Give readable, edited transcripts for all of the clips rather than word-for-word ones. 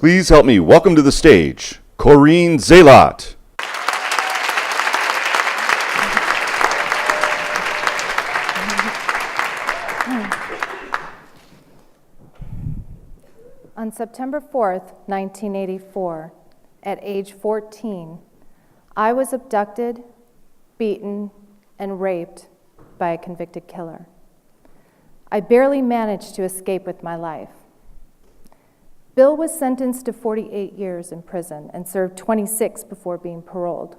Please help me welcome to the stage, Coreen Zalot. On September 4th, 1984, at age 14, I was abducted, beaten, and raped by a convicted killer. I barely managed to escape with my life. Bill was sentenced to 48 years in prison and served 26 before being paroled.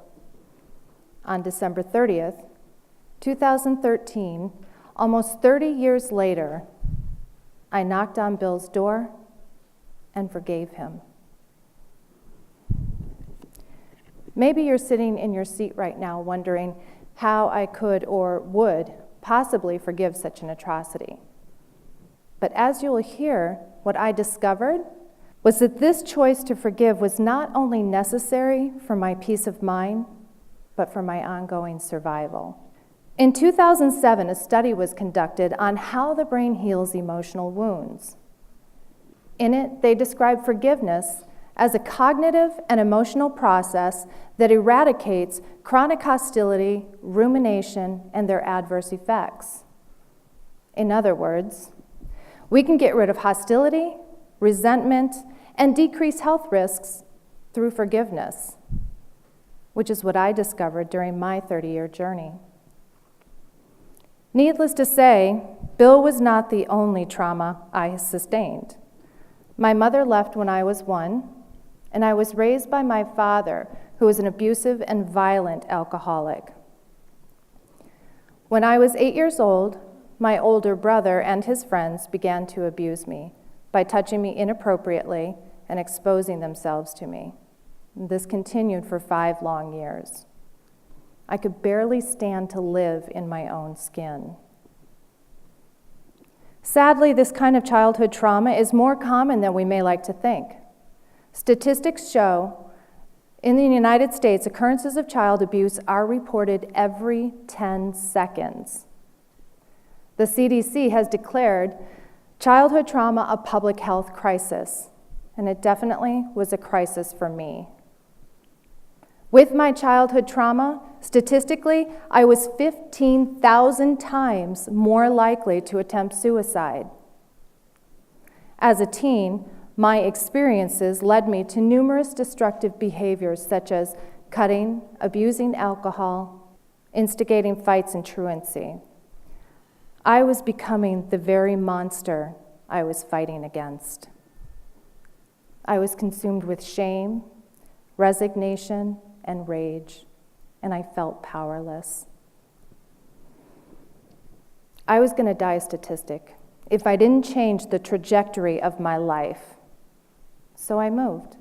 On December 30th, 2013, almost 30 years later, I knocked on Bill's door and forgave him. Maybe you're sitting in your seat right now wondering how I could or would possibly forgive such an atrocity. But as you'll hear, what I discovered was that this choice to forgive was not only necessary for my peace of mind, but for my ongoing survival. In 2007, a study was conducted on how the brain heals emotional wounds. In it, they describe forgiveness as a cognitive and emotional process that eradicates chronic hostility, rumination, and their adverse effects. In other words, we can get rid of hostility, resentment, and decrease health risks through forgiveness, which is what I discovered during my 30-year journey. Needless to say, Bill was not the only trauma I sustained. My mother left when I was 1, and I was raised by my father, who was an abusive and violent alcoholic. When I was 8 years old, my older brother and his friends began to abuse me by touching me inappropriately and exposing themselves to me. This continued for 5 long years. I could barely stand to live in my own skin. Sadly, this kind of childhood trauma is more common than we may like to think. Statistics show in the United States, occurrences of child abuse are reported every 10 seconds. The CDC has declared childhood trauma a public health crisis, and it definitely was a crisis for me. With my childhood trauma, statistically, I was 15,000 times more likely to attempt suicide. As a teen, my experiences led me to numerous destructive behaviors such as cutting, abusing alcohol, instigating fights and truancy. I was becoming the very monster I was fighting against. I was consumed with shame, resignation, and rage, and I felt powerless. I was going to die a statistic if I didn't change the trajectory of my life. So I moved.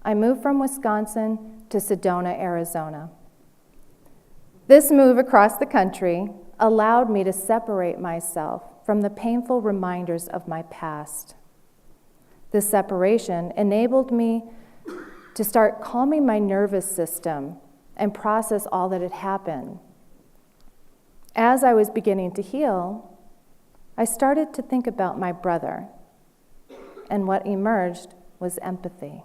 I moved from Wisconsin to Sedona, Arizona. This move across the country allowed me to separate myself from the painful reminders of my past. This separation enabled me to start calming my nervous system and process all that had happened. As I was beginning to heal, I started to think about my brother, and what emerged was empathy.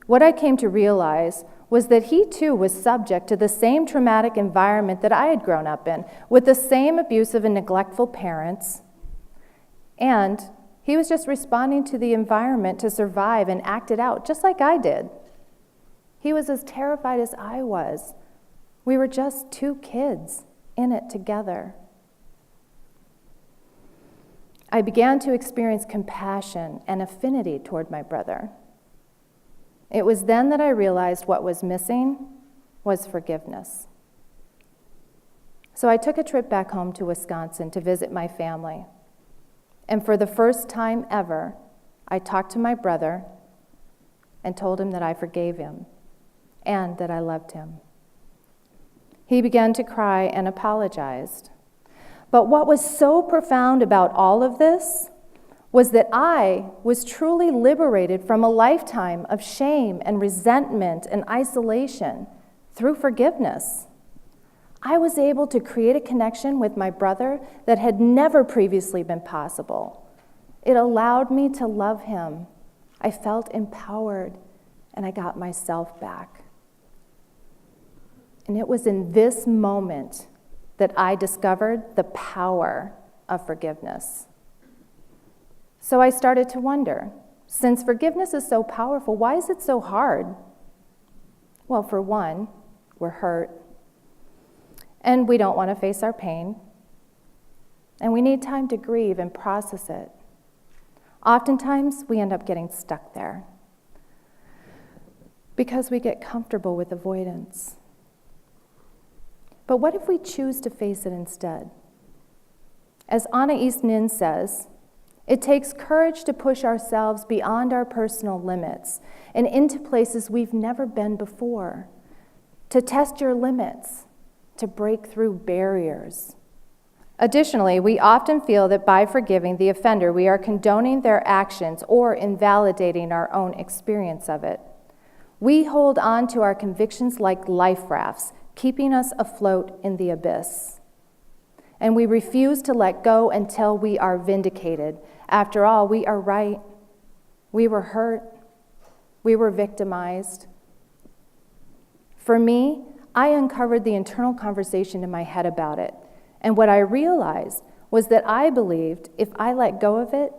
What I came to realize was that he too was subject to the same traumatic environment that I had grown up in, with the same abusive and neglectful parents, and he was just responding to the environment to survive and act it out, just like I did. He was as terrified as I was. We were just 2 kids in it together. I began to experience compassion and affinity toward my brother. It was then that I realized what was missing was forgiveness. So I took a trip back home to Wisconsin to visit my family. And for the first time ever, I talked to my brother and told him that I forgave him and that I loved him. He began to cry and apologized. But what was so profound about all of this was that I was truly liberated from a lifetime of shame and resentment and isolation through forgiveness. I was able to create a connection with my brother that had never previously been possible. It allowed me to love him I felt empowered, and I got myself back. And it was in this moment that I discovered the power of forgiveness. So I started to wonder, since forgiveness is so powerful, why is it so hard? Well, for one, we're hurt, and we don't want to face our pain, and we need time to grieve and process it. Oftentimes, we end up getting stuck there because we get comfortable with avoidance. But what if we choose to face it instead? As Anna East Nin says, it takes courage to push ourselves beyond our personal limits and into places we've never been before, to test your limits, to break through barriers. Additionally, we often feel that by forgiving the offender, we are condoning their actions or invalidating our own experience of it. We hold on to our convictions like life rafts, keeping us afloat in the abyss. And we refuse to let go until we are vindicated. After all, we are right. We were hurt. We were victimized. For me, I uncovered the internal conversation in my head about it. And what I realized was that I believed if I let go of it,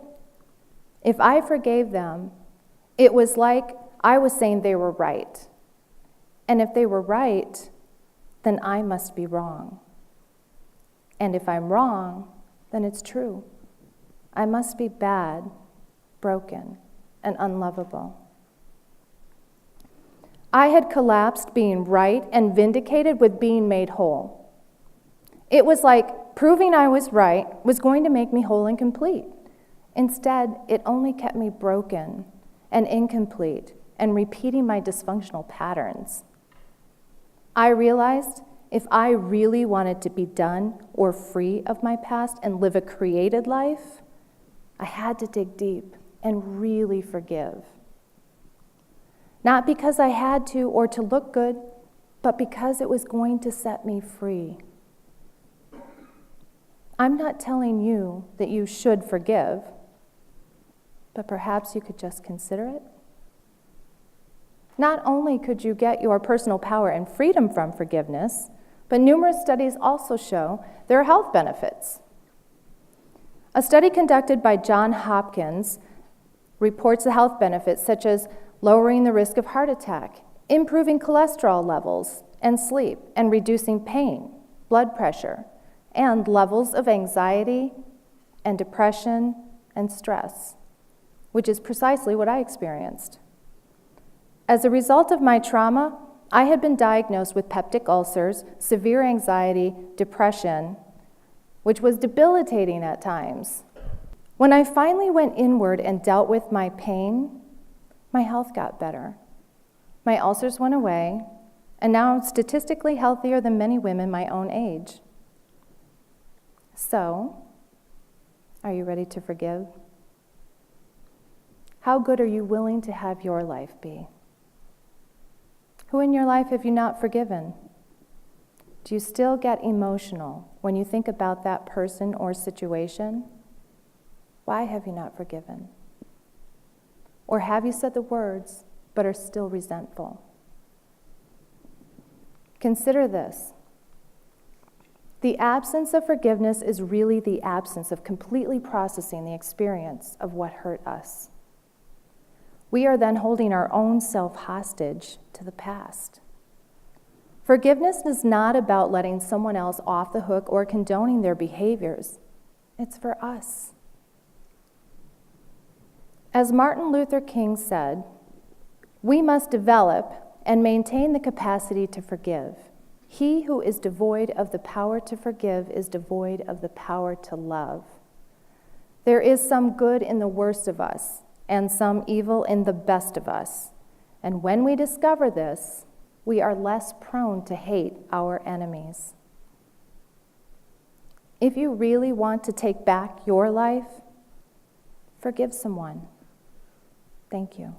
if I forgave them, it was like I was saying they were right. And if they were right, then I must be wrong. And if I'm wrong, then it's true. I must be bad, broken, and unlovable. I had collapsed being right and vindicated with being made whole. It was like proving I was right was going to make me whole and complete. Instead, it only kept me broken and incomplete and repeating my dysfunctional patterns. I realized if I really wanted to be done or free of my past and live a created life, I had to dig deep and really forgive. Not because I had to or to look good, but because it was going to set me free. I'm not telling you that you should forgive, but perhaps you could just consider it. Not only could you get your personal power and freedom from forgiveness, but numerous studies also show there are health benefits. A study conducted by Johns Hopkins reports the health benefits such as lowering the risk of heart attack, improving cholesterol levels and sleep, and reducing pain, blood pressure, and levels of anxiety and depression and stress, which is precisely what I experienced. As a result of my trauma, I had been diagnosed with peptic ulcers, severe anxiety, depression, which was debilitating at times. When I finally went inward and dealt with my pain, my health got better. My ulcers went away, and now I'm statistically healthier than many women my own age. So, are you ready to forgive? How good are you willing to have your life be? Who in your life have you not forgiven? Do you still get emotional when you think about that person or situation? Why have you not forgiven? Or have you said the words but are still resentful? Consider this. The absence of forgiveness is really the absence of completely processing the experience of what hurt us. We are then holding our own self hostage to the past. Forgiveness is not about letting someone else off the hook or condoning their behaviors. It's for us. As Martin Luther King said, we must develop and maintain the capacity to forgive. He who is devoid of the power to forgive is devoid of the power to love. There is some good in the worst of us, and some evil in the best of us. And when we discover this, we are less prone to hate our enemies. If you really want to take back your life, forgive someone. Thank you.